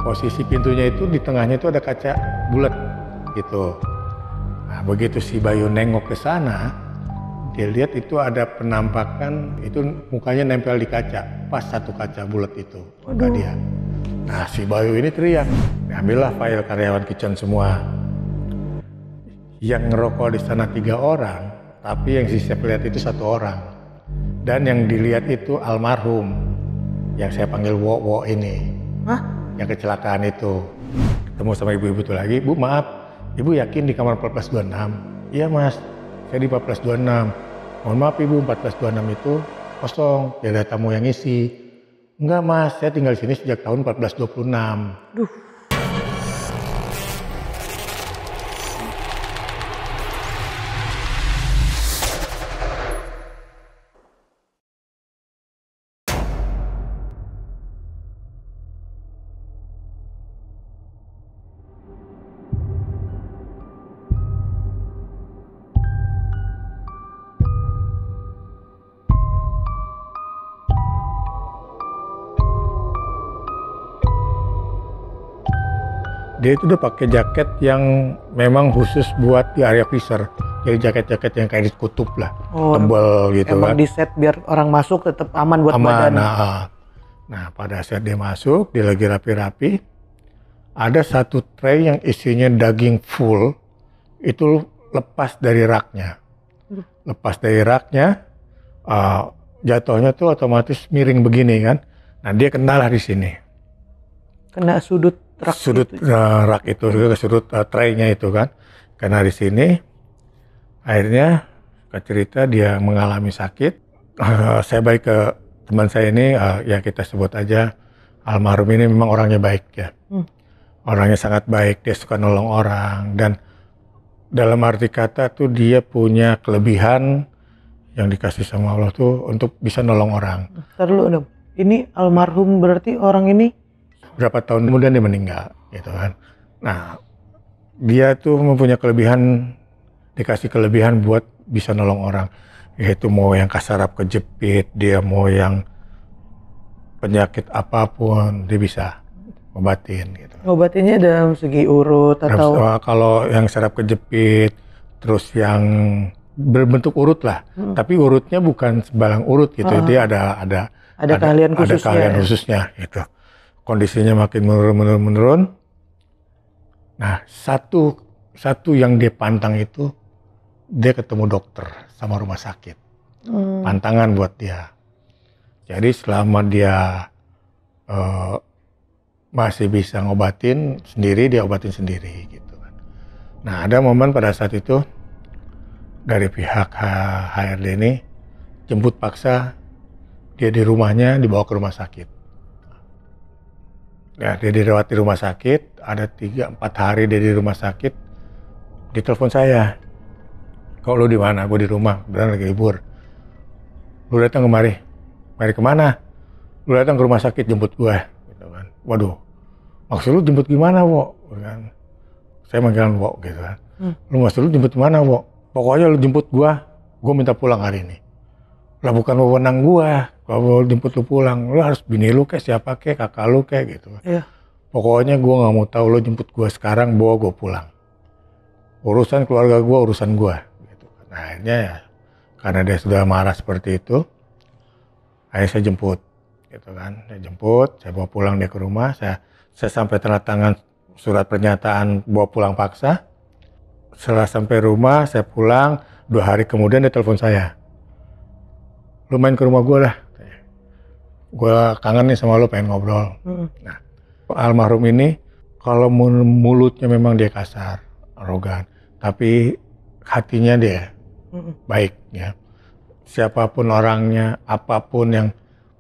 Posisi pintunya itu di tengahnya itu ada kaca bulat gitu. Nah, begitu si Bayu nengok ke sana, dia lihat itu ada penampakan, itu mukanya nempel di kaca, pas satu kaca bulat itu muka dia. Nah, si Bayu ini teriak, ambillah file karyawan kitchen semua. Yang ngerokok di sana 3 orang, tapi yang si Chef lihat itu 1 orang. Dan yang dilihat itu almarhum, yang saya panggil Wo ini. Hah? Yang kecelakaan itu. Ketemu sama ibu-ibu itu lagi, Bu maaf, Ibu yakin di kamar 1426? Iya Mas, saya di 1426. Mohon maaf Ibu, 1426 itu kosong, tidak ada tamu yang ngisi. Enggak Mas, saya tinggal di sini sejak tahun 1426. Duh. Dia itu udah pakai jaket yang memang khusus buat di area freezer. Jadi jaket-jaket yang kayak dikutub lah, tebal gitu emang kan. di set biar orang masuk tetap aman buat Aman, badan. nah pada saat dia masuk, dia lagi rapi-rapi, ada satu tray yang isinya daging full, itu lepas dari raknya. Lepas dari raknya, jatuhnya tuh otomatis miring begini kan. Nah dia kena lah di sini. Kena sudut rak Sudut itu. rak itu, sudut traynya itu kan. Karena di sini, akhirnya cerita dia mengalami sakit. Saya balik ke teman saya ini, ya kita sebut aja almarhum ini memang orangnya baik ya. Orangnya sangat baik, dia suka nolong orang. Dan dalam arti kata tuh dia punya kelebihan yang dikasih sama Allah tuh untuk bisa nolong orang. Ntar dulu dong. Ini almarhum berarti orang ini Berapa tahun kemudian dia meninggal gitu kan. Nah dia tuh mempunyai kelebihan, dikasih kelebihan buat bisa nolong orang, yaitu mau yang kasarap kejepit, dia mau yang penyakit apapun dia bisa obatin gitu. ngobatinnya dalam segi urut atau Kalau yang saraf kejepit, terus yang berbentuk urut lah, tapi urutnya bukan sembarang urut gitu, dia ada keahlian khususnya. ada keahlian khususnya gitu. Kondisinya makin menurun. Nah, satu yang dia pantang itu, dia ketemu dokter sama rumah sakit. Pantangan buat dia. Jadi selama dia masih bisa ngobatin sendiri, dia obatin sendiri gitu kan. Nah, ada momen pada saat itu dari pihak HRD ini jemput paksa dia di rumahnya, dibawa ke rumah sakit. Ya, dia dirawat di rumah sakit, ada 3-4 hari dia di rumah sakit. Ditelepon saya, kok lu di mana? Gue di rumah, beneran lagi libur. Lu datang kemari kemana? Lu datang ke rumah sakit jemput gue, gitu kan. Waduh, maksud lu jemput gimana, Wo? Kan? Saya manggilan Wo, gitu kan. Lu maksud lu jemput mana, Wo? Pokoknya lu jemput gue minta pulang hari ini. Lah bukan wewenang gue. Kalau jemput lu pulang, lu harus bini lu kayak siapa kayak kakak lu kayak gitu. Iya. Pokoknya gue nggak mau tahu lu jemput gue sekarang, bawa gue pulang. Urusan keluarga gue, urusan gue. Gitu. Nah, akhirnya ya, karena dia sudah marah seperti itu, akhirnya saya jemput, gitu kan. Saya jemput, saya bawa pulang dia ke rumah. Saya sampai tanda tangan surat pernyataan bawa pulang paksa. Setelah sampai rumah, saya pulang. 2 hari kemudian dia telepon saya. Lu main ke rumah gue lah. Gue kangen nih sama lu, pengen ngobrol. Nah, almarhum ini kalau mulutnya memang dia kasar, arogan, tapi hatinya dia baik ya. Siapapun orangnya, apapun yang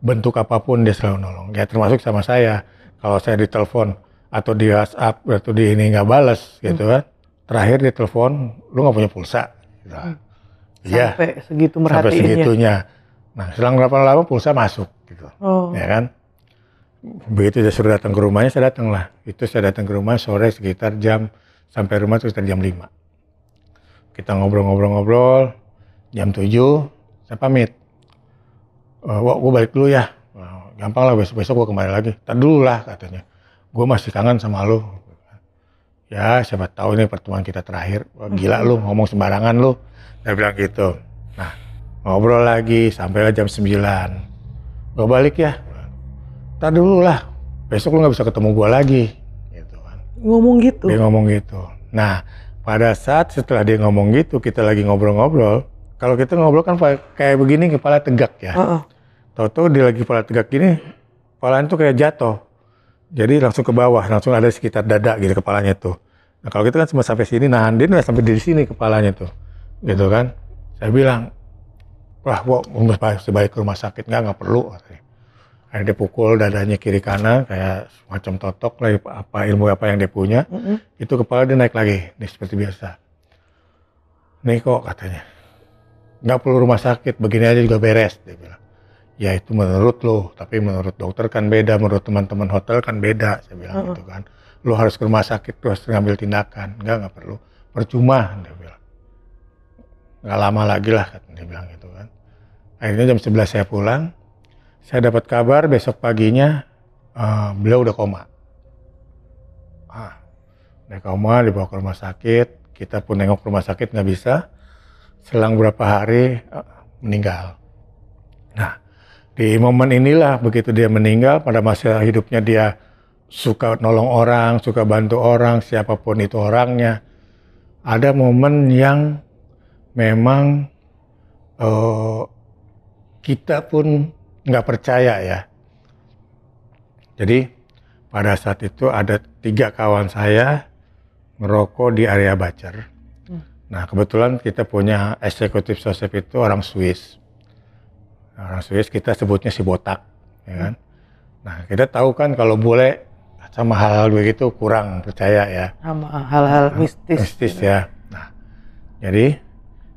bentuk apapun dia selalu nolong. Ya termasuk sama saya. Kalau saya ditelepon atau di WhatsApp atau di ini nggak balas gitu kan. Terakhir dia telepon, lu nggak punya pulsa. Gitu. Iya. Sampai segitu merhatiinnya. Sampai segitunya. Nah, selang berapa lama pulsa masuk gitu. Ya kan? Begitu dia suruh datang ke rumahnya, saya datang lah. Itu saya datang ke rumah sore sekitar sampai rumah itu sekitar jam 5. Kita ngobrol-ngobrol, jam 7 saya pamit. Wah, gue balik dulu ya. Gampang lah, besok gue kembali lagi. Tar dulu lah katanya. gue masih kangen sama lu. Ya siapa tahu ini pertemuan kita terakhir. Wah, gila lu ngomong sembarangan lu. Dia bilang gitu. Nah ngobrol lagi sampai jam 9. Gue balik ya. Ntar dulu lah. Besok lu gak bisa ketemu gue lagi. Gitu kan. Ngomong gitu? Dia ngomong gitu. Nah pada saat setelah dia ngomong gitu kita lagi ngobrol-ngobrol. Kalau kita ngobrol kan kayak begini kepala tegak ya. Tahu-tahu dia lagi kepala tegak gini. Kepalanya tuh kayak jatuh. Jadi langsung ke bawah, langsung ada sekitar dada gitu kepalanya tuh. Nah kalau kita kan cuma sampai sini, nahan dia nggak sampai di sini kepalanya tuh, gitu kan. Saya bilang, wah, mesti balik ke rumah sakit, nggak perlu. Akhirnya dia pukul dadanya kiri kanan, kayak semacam totok lah, ilmu apa yang dia punya. Itu kepala dia naik lagi, nih seperti biasa. Nih kok katanya, nggak perlu rumah sakit, begini aja juga beres, dia bilang. Ya itu menurut lo, tapi menurut dokter kan beda, menurut teman-teman hotel kan beda, saya bilang gitu kan. Lo harus ke rumah sakit, lo harus ngambil tindakan, nggak perlu, percuma, dia bilang. Nggak lama lagi lah, dia bilang gitu kan. Akhirnya jam 11 saya pulang, saya dapat kabar besok paginya beliau udah koma. Udah koma, dibawa ke rumah sakit, kita pun nengok ke rumah sakit nggak bisa, selang beberapa hari meninggal. Nah, di momen inilah begitu dia meninggal, pada masa hidupnya dia suka nolong orang, suka bantu orang, siapapun itu orangnya. Ada momen yang memang kita pun nggak percaya ya. Jadi pada saat itu ada 3 kawan saya ngerokok di area Bacer. Nah kebetulan kita punya eksekutif sosep itu orang Swiss. Orang Swiss kita sebutnya si botak, ya kan? Nah kita tahu kan kalau boleh sama hal-hal begitu kurang percaya ya. Sama hal-hal mistis. Mistis ya. Nah jadi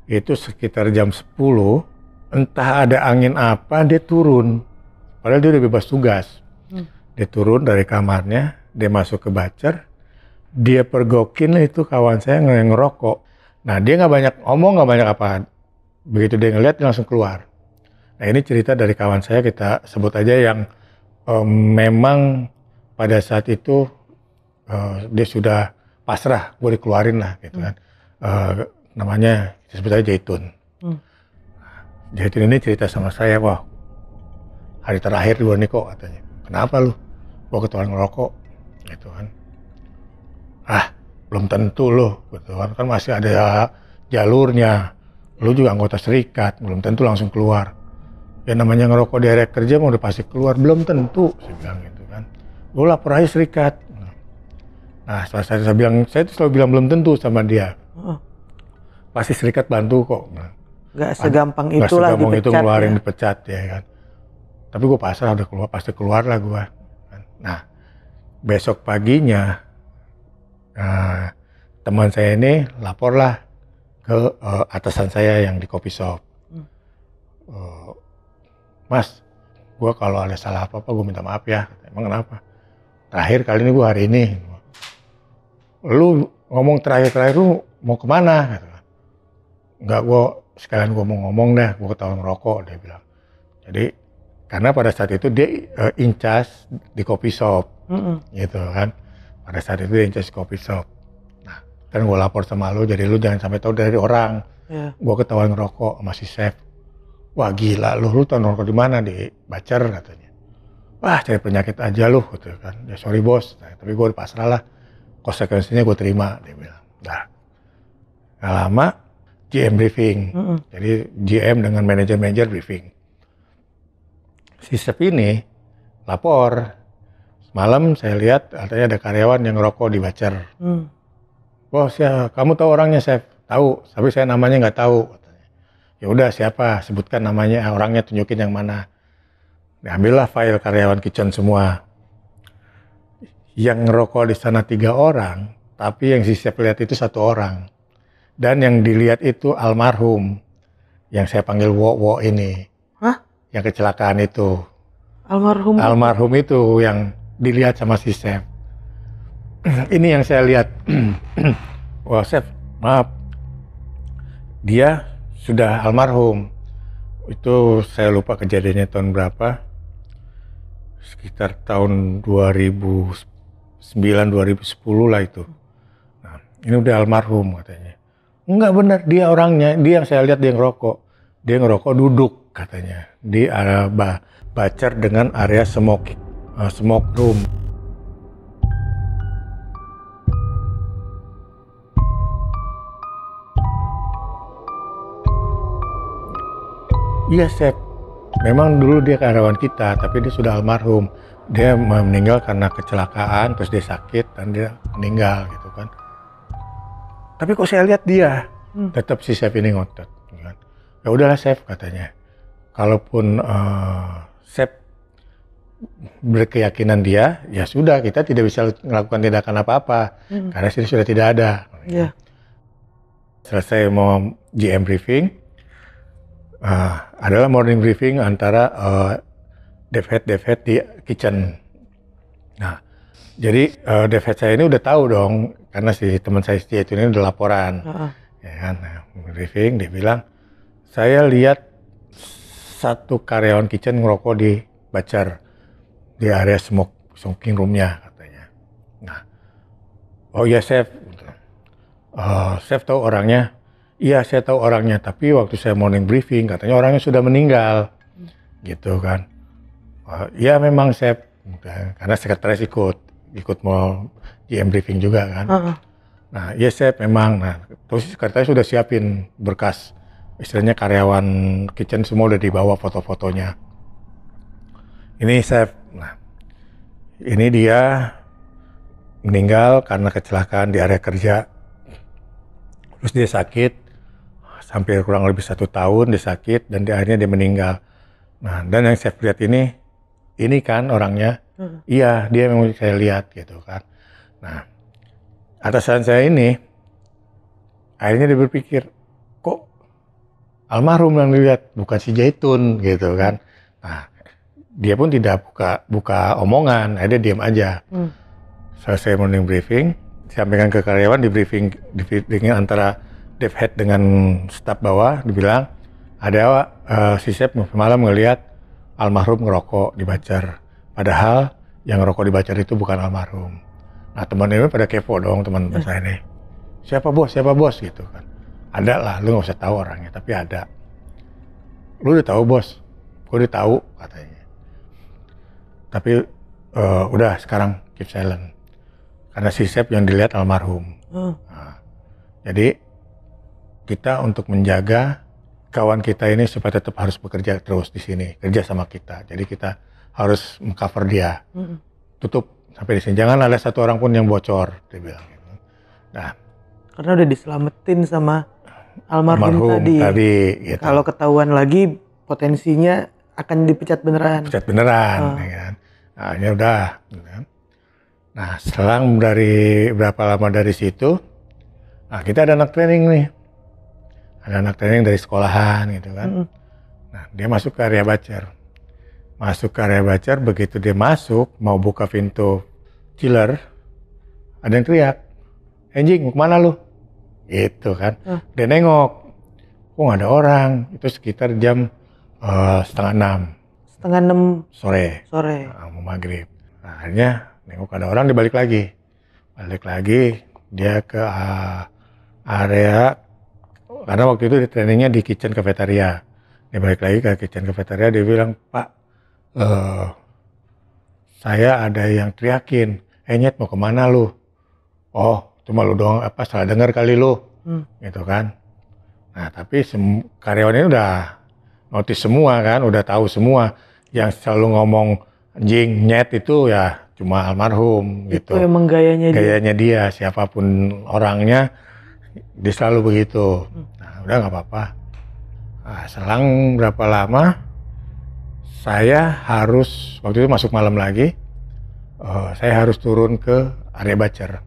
itu sekitar jam 10, entah ada angin apa dia turun. Padahal dia udah bebas tugas. Dia turun dari kamarnya, dia masuk ke Bacer, dia pergokin itu kawan saya yang ngerokok. Nah dia nggak banyak ngomong, nggak banyak apa. Begitu dia ngeliat dia langsung keluar. Nah ini cerita dari kawan saya, kita sebut aja yang memang pada saat itu dia sudah pasrah, gue dikeluarin lah gitu kan. Namanya sebut aja Jaitun. Jaitun ini cerita sama saya, wah hari terakhir gue nih kok katanya. Kenapa lu? Gue ketahuan ngerokok gitu kan. Belum tentu loh gitu kan masih ada jalurnya. Lu juga anggota serikat, belum tentu langsung keluar. Ya namanya ngerokok di area kerja mau udah pasti keluar, belum tentu, saya bilang gitu kan. Lu lapor aja serikat. Nah saya bilang, saya itu selalu bilang belum tentu sama dia. Pasti serikat bantu kok. Gak segampang itulah segampang dipecat itu ngeluarin ya. Dipecat ya kan. Tapi gue pasrah udah keluar, pasti keluar lah gue. Nah besok paginya teman saya ini laporlah ke atasan saya yang di coffee shop. Mas, gue kalau ada salah apa-apa gue minta maaf ya. Emang kenapa? Terakhir kali ini gue hari ini. Lu ngomong terakhir lu mau kemana? Enggak, gue sekalian gue mau ngomong dah, gue ketahuan ngerokok, dia bilang. Jadi karena pada saat itu dia incas di coffee shop, gitu kan. Pada saat itu dia incas di coffee shop. Nah, kan gue lapor sama lu, jadi lu jangan sampai tahu dari orang. Gue ketahuan ngerokok sama si chef. Wah gila lu tahu ngerokok di mana? Di Bacer katanya. Wah cari penyakit aja lu gitu kan. Ya sorry bos, nah, tapi gue pasrah lah. Konsekuensinya gue terima, dia bilang. Nah, gak lama GM briefing. Jadi GM dengan manajer briefing. Si chef ini lapor. Malam saya lihat katanya ada karyawan yang ngerokok di Bacer. Bos ya, kamu tahu orangnya chef? Tahu, tapi saya namanya nggak tahu. Ya udah siapa? Sebutkan namanya, orangnya tunjukin yang mana. Diambillah file karyawan kitchen semua. Yang ngerokok di sana 3 orang, tapi yang si chef lihat itu 1 orang. Dan yang dilihat itu almarhum, yang saya panggil Wo ini. Hah? Yang kecelakaan itu. Almarhum? Almarhum itu yang dilihat sama si chef. Ini yang saya lihat. Wah chef, maaf. Dia sudah almarhum. Itu saya lupa kejadiannya tahun berapa. Sekitar tahun 2010 2009 2010 lah itu. Nah, ini udah almarhum katanya. Enggak benar, dia orangnya, dia yang saya lihat dia ngerokok. Dia ngerokok duduk katanya di area bacer dengan area smoke room. Iya, Chef. Memang dulu dia karyawan kita, tapi dia sudah almarhum. Dia meninggal karena kecelakaan, terus dia sakit dan dia meninggal gitu kan. Tapi kok saya lihat dia, tetap si Chef ini ngotot. Kan? Ya udahlah Chef katanya. Kalaupun Chef berkeyakinan dia, ya sudah kita tidak bisa melakukan tindakan apa-apa karena sini sudah tidak ada. Iya. Selesai mau GM briefing, adalah morning briefing antara dev head di kitchen. Nah, jadi dev head saya ini udah tahu dong, karena si teman saya itu ini udah laporan. Ya kan, nah, briefing dia bilang, saya lihat satu karyawan kitchen ngerokok di bacar di area smoking roomnya katanya. Nah, oh ya Chef, Chef tahu orangnya. Iya saya tahu orangnya, tapi waktu saya morning briefing katanya orangnya sudah meninggal, gitu kan. Iya memang Chef, karena sekretaris ikut mau GM briefing juga kan. Nah iya Chef memang, nah terus sekretaris sudah siapin berkas, istilahnya karyawan kitchen semua udah dibawa foto-fotonya. Ini Chef, nah ini dia meninggal karena kecelakaan di area kerja, terus dia sakit. Sampai kurang lebih 1 tahun dia sakit dan akhirnya dia meninggal. Nah dan yang saya lihat ini kan orangnya, iya dia memang saya lihat gitu kan. Nah atasan saya ini akhirnya dia berpikir, kok almarhum yang dilihat bukan si Jaitun gitu kan. Nah dia pun tidak buka omongan, akhirnya diam aja. Selesai morning briefing, disampaikan ke karyawan, di briefing antara dev head dengan staf bawah, dibilang ada si Chef malam ngelihat almarhum ngerokok di bacar, padahal yang ngerokok di bacar itu bukan almarhum. Nah teman ini pada kepo dong, teman saya ini, siapa bos gitu kan. Ada lah, lu nggak usah tahu orangnya, tapi ada. Lu udah tahu bos, gue udah tahu katanya. Tapi udah sekarang keep silent, karena si Chef yang dilihat almarhum. Nah, jadi kita untuk menjaga kawan kita ini supaya tetap harus bekerja terus di sini, kerja sama kita. Jadi kita harus mengcover dia, tutup sampai di sini. Jangan ada satu orang pun yang bocor, dia bilang. Nah, karena udah diselamatin sama almarhum tadi gitu. Kalau ketahuan lagi potensinya akan dipecat beneran. Pecat beneran, ya kan. Nah, ini udah. Ya kan? Nah, selang dari berapa lama dari situ, nah kita ada anak training nih. Ada anak training dari sekolahan gitu kan. Nah dia masuk ke area bacer. Begitu dia masuk mau buka pintu chiller, ada yang teriak, "Anjing, mau kemana lu?" Gitu kan. Dia nengok, kok nggak ada orang. Itu sekitar jam 5:30. 5:30 sore. Mau maghrib. Nah, akhirnya nengok ada orang, dia balik lagi. Dia ke area, karena waktu itu di trainingnya di kitchen cafeteria. Dia balik lagi ke kitchen cafeteria, dia bilang, "Pak, saya ada yang teriakin, Nyet mau kemana lu?" "Oh, cuma lu doang, salah dengar kali lu." Gitu kan. Nah tapi karyawan ini udah notice semua kan, udah tahu semua. Yang selalu ngomong anjing, Nyet itu ya cuma almarhum gitu. Itu emang gayanya dia, siapapun orangnya dia selalu begitu. Nah udah nggak apa-apa. Nah, selang berapa lama saya harus, waktu itu masuk malam lagi, saya harus turun ke area bacer.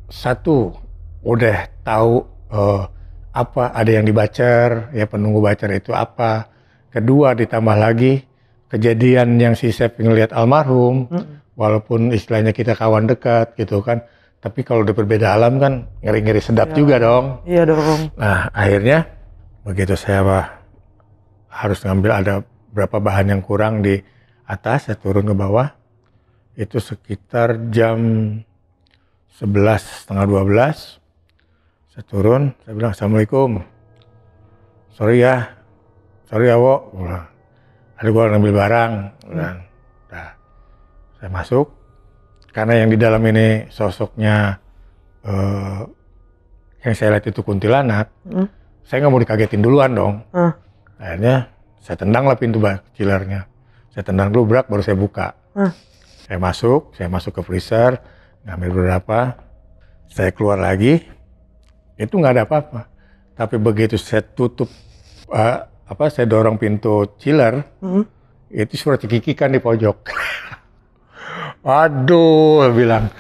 Satu, udah tahu apa ada yang dibacer, ya penunggu bacer itu apa. Kedua, ditambah lagi kejadian yang si Chef ngelihat almarhum, walaupun istilahnya kita kawan dekat gitu kan, tapi kalau udah berbeda alam kan ngeri-ngeri sedap juga dong. Iya dong. Nah akhirnya begitu saya harus ngambil, ada berapa bahan yang kurang di atas, saya turun ke bawah. itu sekitar jam 11, setengah 12. Saya turun, saya bilang, Assalamualaikum. Sorry ya, Wo. Ada gue ngambil barang. Nah, saya masuk. Karena yang di dalam ini sosoknya yang saya lihat itu kuntilanak, saya nggak mau dikagetin duluan dong. Akhirnya saya tendang lah pintu chillernya. Saya tendang dulu, baru saya buka. Saya masuk ke freezer, ngambil beberapa, saya keluar lagi, itu nggak ada apa-apa. Tapi begitu saya tutup, saya dorong pintu chiller, itu suara cekikikan di pojok. Aduh, bilang,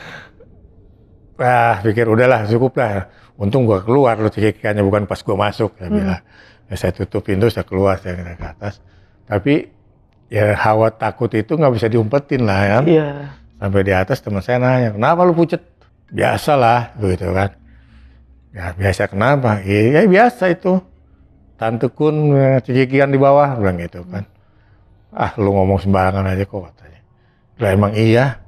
pikir udahlah cukup lah. Untung gua keluar lo cekikikannya, bukan pas gua masuk. Saya bilang, saya tutup pintu, saya keluar, saya ke atas. Tapi ya hawa takut itu nggak bisa diumpetin lah kan. Iya. Sampai di atas teman saya nanya, kenapa lu pucet? Biasa lah, begitu kan. Ya biasa kenapa? Ya biasa itu. Tante Kun cekikikan di bawah, bilang gitu kan. Lu ngomong sembarangan aja kok katanya. Lah emang iya.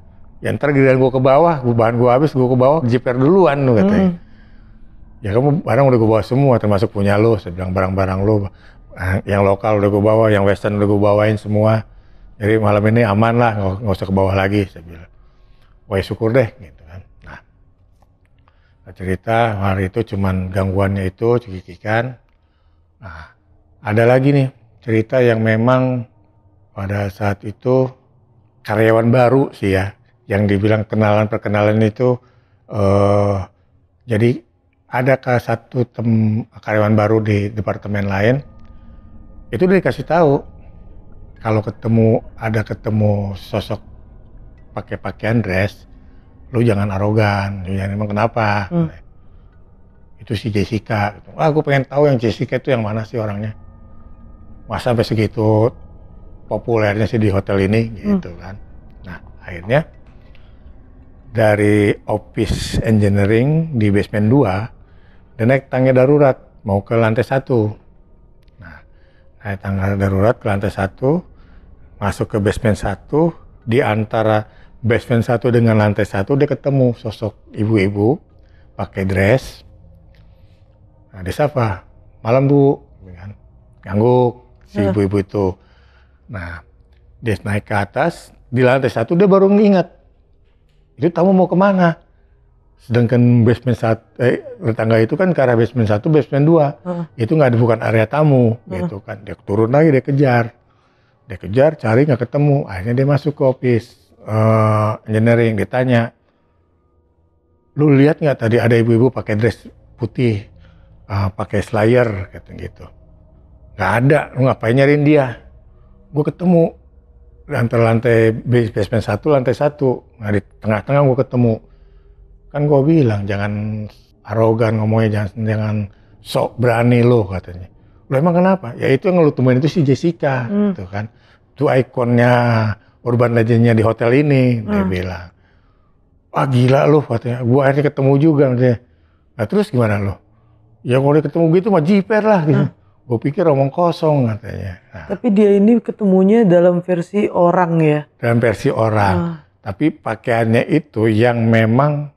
Ya ntar giliran gua ke bawah, bahan gua habis, gua ke bawah, jiper duluan lu katanya. Ya kamu barang udah gua bawa semua, termasuk punya lu. Saya bilang barang-barang lu. Yang lokal udah gue bawa, yang western udah gue bawain semua. Jadi malam ini aman lah, nggak usah ke bawah lagi, saya bilang. Wah syukur deh, gitu kan. Nah, cerita hari itu cuman gangguannya itu, cekikikan. Nah, ada lagi nih cerita yang memang pada saat itu karyawan baru sih ya, yang dibilang perkenalan itu, jadi ada satu karyawan baru di departemen lain. Itu dia dikasih tahu kalau ada ketemu sosok pakai pakaian dress, lu jangan arogan, jangan emang kenapa? Itu si Jessica. Gue pengen tahu yang Jessica itu yang mana sih orangnya? Masa sampai segitu populernya sih di hotel ini, gitu kan? Nah akhirnya dari office engineering di basement 2, dia naik tangga darurat mau ke lantai 1. Naik tangga darurat ke lantai 1, masuk ke basement 1, di antara basement 1 dengan lantai 1 dia ketemu sosok ibu-ibu pakai dress. Nah dia sapa, malam Bu, ngangguk si ibu-ibu itu. Nah dia naik ke atas, di lantai 1 dia baru nginget, itu tamu mau kemana? Sedangkan basement tangga itu kan ke arah basement 1, basement 2. Itu bukan area tamu, gitu kan. Dia turun lagi, dia kejar, cari nggak ketemu. Akhirnya dia masuk ke office engineering, ditanya, lu lihat nggak tadi ada ibu-ibu pakai dress putih, pakai slayer, gitu. Nggak ada, lu ngapain nyariin dia? Gue ketemu antara lantai basement 1, lantai 1. Nah di tengah-tengah gue ketemu. Kan gue bilang jangan arogan ngomongnya, jangan sok berani lo katanya. Lo emang kenapa? Ya itu yang lo temuin itu si Jessica, gitu kan. Itu ikonnya urban legendnya di hotel ini, dia bilang. Wah gila lo katanya. Gue akhirnya ketemu juga katanya. Nah terus gimana lo? Ya kalau dia ketemu gitu mah jiper lah gitu. Gue pikir omong kosong katanya. Nah, tapi dia ini ketemunya dalam versi orang ya? Dalam versi orang. Tapi pakaiannya itu yang memang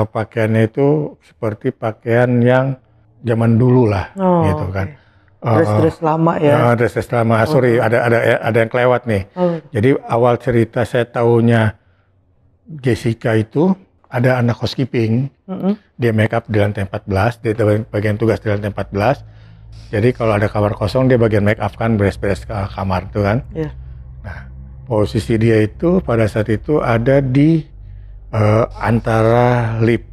pakaiannya itu seperti pakaian yang zaman dulu lah, gitu kan. Dress lama ya? Dress lama. Sorry, ada yang kelewat nih. Jadi awal cerita saya tahunya Jessica itu ada anak housekeeping, dia make up di lantai 14, dia bagian tugas di lantai 14. Jadi kalau ada kamar kosong dia bagian make up kan, beres-beres ke kamar tuh kan. Nah, posisi dia itu pada saat itu ada di antara lift,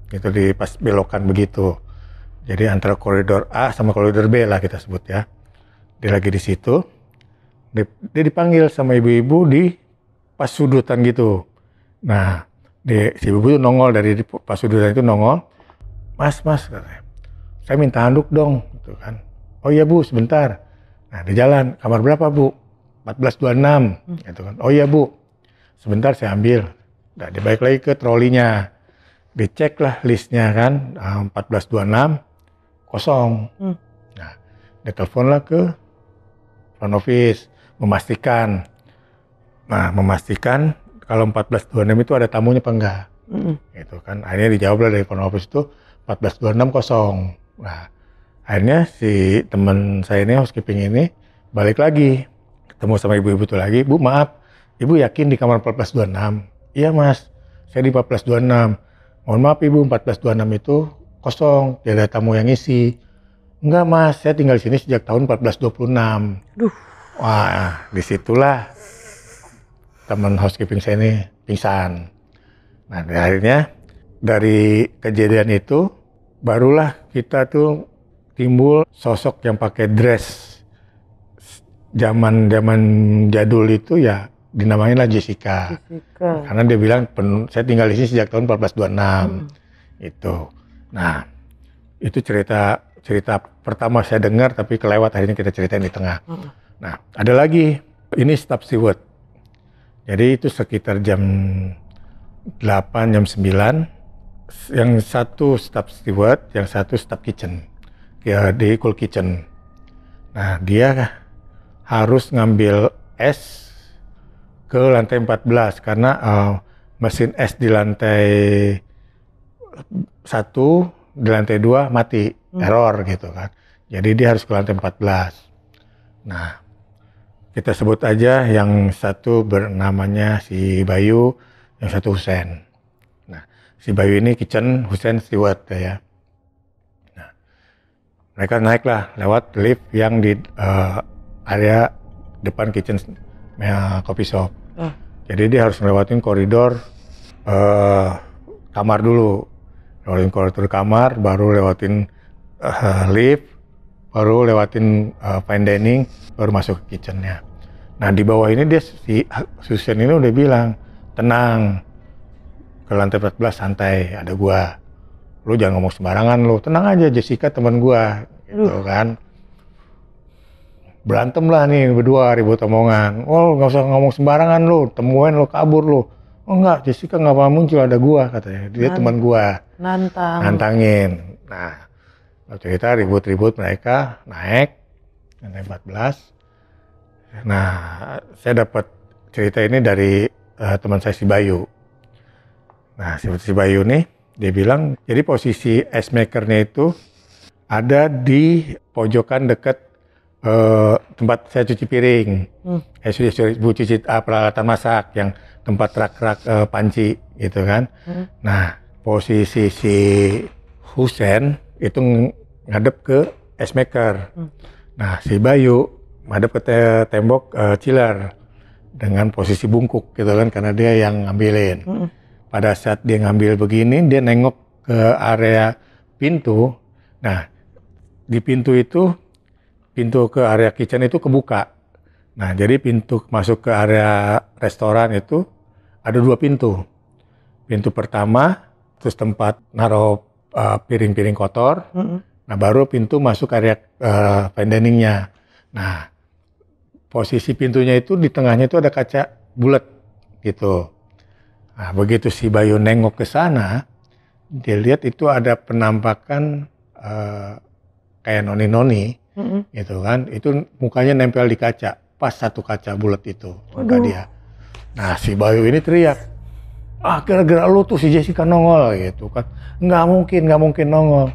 gitu, di pas belokan begitu. Jadi antara koridor A sama koridor B lah kita sebut ya. Dia lagi di situ, dia dipanggil sama ibu-ibu di pas sudutan gitu. Nah, si ibu itu nongol dari pas sudutan itu nongol, mas katanya, saya minta handuk dong, gitu kan. Oh iya Bu, sebentar. Nah di jalan, kamar berapa Bu? 1426, gitu kan. Oh iya Bu, sebentar saya ambil. Nah, dia balik lagi ke trolinya, dicek lah listnya kan, 1426 kosong. Nah, dia telepon lah ke front office, memastikan kalau 1426 itu ada tamunya apa enggak. Gitu kan. Akhirnya dijawab lah dari front office itu 1426 kosong. Nah, akhirnya si teman saya ini, housekeeping ini, balik lagi. Ketemu sama ibu-ibu itu lagi, Bu maaf, Ibu yakin di kamar 1426? Iya Mas, saya di 1426. Mohon maaf Ibu, 1426 itu kosong, tidak ada tamu yang isi. Enggak Mas, saya tinggal di sini sejak tahun 1426. Duh. Wah, disitulah teman housekeeping saya ini pingsan. Nah, akhirnya dari kejadian itu, barulah kita tuh timbul sosok yang pakai dress. Zaman jadul itu ya dinamain lah Jessica. Karena dia bilang saya tinggal di sini sejak tahun 1426. Itu. Nah, itu cerita pertama saya dengar tapi kelewat, akhirnya kita ceritain di tengah. Nah, ada lagi, ini staff steward. Jadi itu sekitar jam 8, jam 9. Yang satu staff steward, yang satu staff kitchen. Ya, di cool kitchen. Nah, dia harus ngambil es ke lantai 14 karena mesin es di lantai 1, di lantai 2 mati, error gitu kan. Jadi dia harus ke lantai 14. Nah, kita sebut aja yang satu bernamanya si Bayu, yang satu Husen. Nah, si Bayu ini kitchen, Husen steward ya. Nah, mereka naiklah lewat lift yang di area depan kitchen coffee shop. Jadi dia harus melewatin koridor kamar dulu. Lewatin koridor kamar, baru lewatin lift, baru lewatin fine dining, baru masuk ke kitchennya. Nah, di bawah ini dia, si Susan ini udah bilang, tenang, ke lantai 14 santai, ada gua. Lu jangan ngomong sembarangan lu, tenang aja, Jessica teman gua, gitu kan. Berantem lah nih berdua, ribut omongan. Oh, nggak usah ngomong sembarangan lu, temuin lu, kabur lu. Oh enggak, Jessica nggak apa muncul, ada gua katanya. Dia teman gua. Nantangin. Nah, cerita ribut-ribut mereka naik lantai 14. Nah, saya dapat cerita ini dari teman saya si Bayu. Nah, si Bayu nih dia bilang, jadi posisi ice makernya itu ada di pojokan dekat tempat saya cuci piring, cuci peralatan masak, yang tempat rak-rak panci gitu kan. Nah, posisi si Husen itu ngadep ke ice maker. Nah, si Bayu ngadep ke tembok chiller dengan posisi bungkuk gitu kan, karena dia yang ngambilin. Pada saat dia ngambil begini, dia nengok ke area pintu. Nah, di pintu itu, pintu ke area kitchen itu kebuka. Nah, jadi pintu masuk ke area restoran itu ada 2 pintu. Pintu pertama, terus tempat naruh piring-piring kotor. Nah, baru pintu masuk area fine dining-nya. Nah, posisi pintunya itu di tengahnya itu ada kaca bulat gitu. Nah, begitu si Bayu nengok ke sana, dia lihat itu ada penampakan kayak noni-noni. Gitu kan, itu mukanya nempel di kaca, pas satu kaca bulat itu muka dia. Nah, si Bayu ini teriak, gara-gara lu tuh si Jessica nongol gitu kan. Nggak mungkin nongol,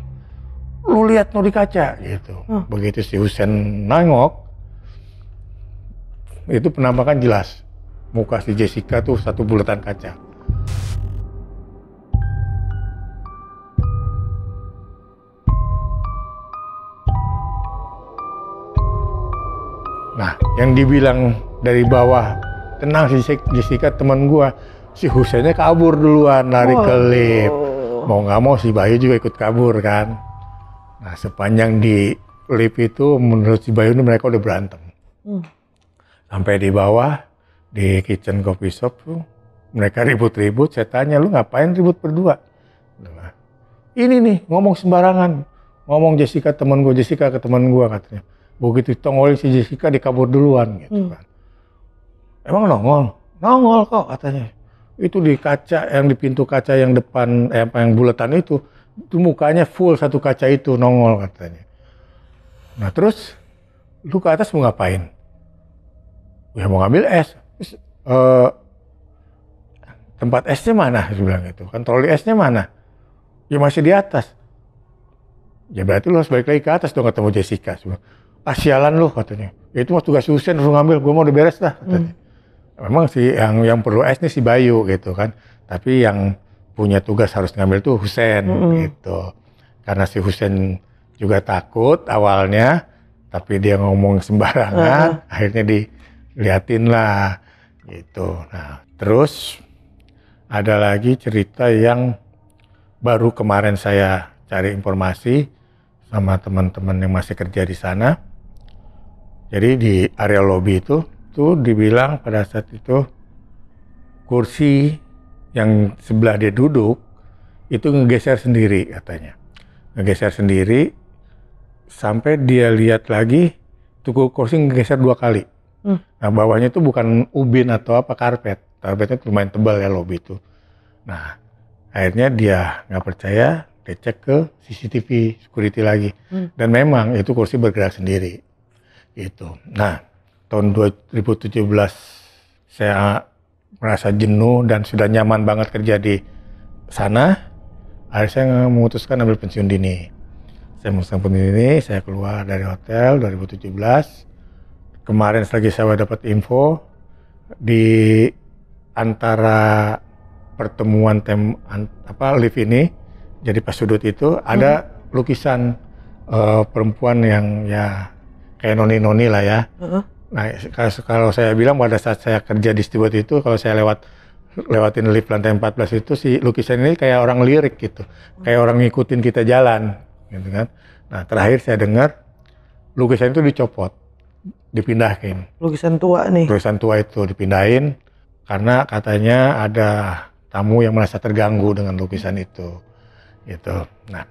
lu lihat no di kaca gitu. Begitu si Husen nengok, itu penampakan jelas, muka si Jessica tuh satu bulatan kaca. Nah, yang dibilang dari bawah, tenang si Jessica teman gua, si Husennya kabur duluan, lari ke lift. Mau nggak mau si Bayu juga ikut kabur kan. Nah, sepanjang di lift itu menurut si Bayu ini mereka udah berantem. Sampai di bawah, di kitchen coffee shop tuh, mereka ribut-ribut. Saya tanya, lu ngapain ribut berdua? Nah, ini nih, ngomong sembarangan. Ngomong Jessica teman gua, Jessica ke teman gua katanya. Begitu tongolin si Jessica dikabur duluan gitu kan. Emang nongol? Nongol kok katanya. Itu di kaca, yang di pintu kaca yang depan, yang bulatan itu mukanya full satu kaca itu nongol katanya. Nah, terus lu ke atas mau ngapain? Ya mau ngambil es. tempat esnya mana? Saya bilang gitu kan, troli esnya mana? Ya masih di atas. Ya berarti lu harus balik lagi ke atas dong, ketemu Jessica. Ah sialan lu katanya. Ya itu mah tugas Husein, harus ngambil, gue mau udah beres dah katanya. Memang sih yang perlu es nih si Bayu gitu kan. Tapi yang punya tugas harus ngambil tuh Husein gitu. Karena si Husein juga takut awalnya, tapi dia ngomong sembarangan, akhirnya diliatin lah gitu. Nah, terus ada lagi cerita yang baru kemarin saya cari informasi sama teman-teman yang masih kerja di sana. Jadi di area lobby itu tuh dibilang pada saat itu kursi yang sebelah dia duduk itu ngegeser sendiri katanya. Ngegeser sendiri sampai dia lihat lagi tuh kursi ngegeser 2 kali. Nah bawahnya itu bukan ubin atau apa, karpet. Karpetnya lumayan tebal ya lobby itu. Nah akhirnya dia nggak percaya, dia cek ke CCTV security lagi. Dan memang itu kursi bergerak sendiri. Gitu. Nah tahun 2017 saya merasa jenuh dan sudah nyaman banget kerja di sana. Akhirnya saya memutuskan ambil pensiun dini. Saya memutuskan pensiun dini, saya keluar dari hotel 2017. Kemarin lagi saya dapat info di antara pertemuan lift ini, jadi pas sudut itu ada lukisan perempuan yang ya kayak noni-noni lah ya. Nah kalau saya bilang pada saat saya kerja di steward itu, kalau saya lewatin lift lantai 14 itu, si lukisan ini kayak orang lirik gitu, kayak orang ngikutin kita jalan gitu kan. Nah terakhir saya dengar lukisan itu dicopot, dipindahin. Lukisan tua nih. Lukisan tua itu dipindahin karena katanya ada tamu yang merasa terganggu dengan lukisan itu. Gitu. Nah,